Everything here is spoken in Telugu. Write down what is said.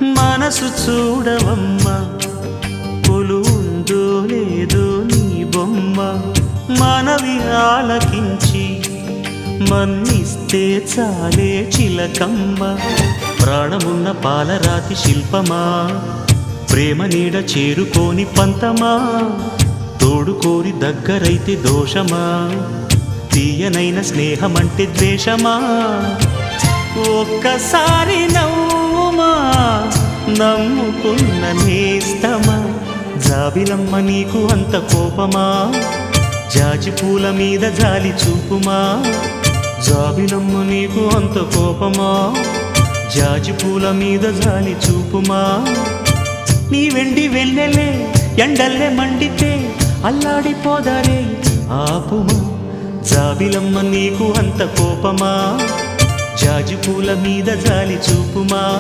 మనసు చూడవమ్మా, కొలువుందో లేదో నీ బొమ్మ. మనవి ఆలకించి మన్నిస్తే చాలే చిలకమ్మ. ప్రాణమున్న పాలరాతి శిల్పమా, ప్రేమ నీడ చేరుకోని పంతమా. తోడుకోరి దగ్గరైతే దోషమా, తీయనైన స్నేహమంటే ద్వేషమా. ఒక్కసారి నవ్వుమా, నమ్ముకున్న నేస్తమా. జాబిలమ్మ నీకు అంత కోపమా, జాజి పూల మీద జాలి చూపుమా. జాబిలమ్మ నీకు అంత కోపమా, జాజి పూల మీద జాలి చూపుమా. నీ వెండి వెన్నెలే ఎండల్లే మండితే అల్లాడిపోదారే ఆపుమా. జాబిలమ్మ నీకు అంత కోపమా, జాజి పూల మీద జాలి చూపుమా.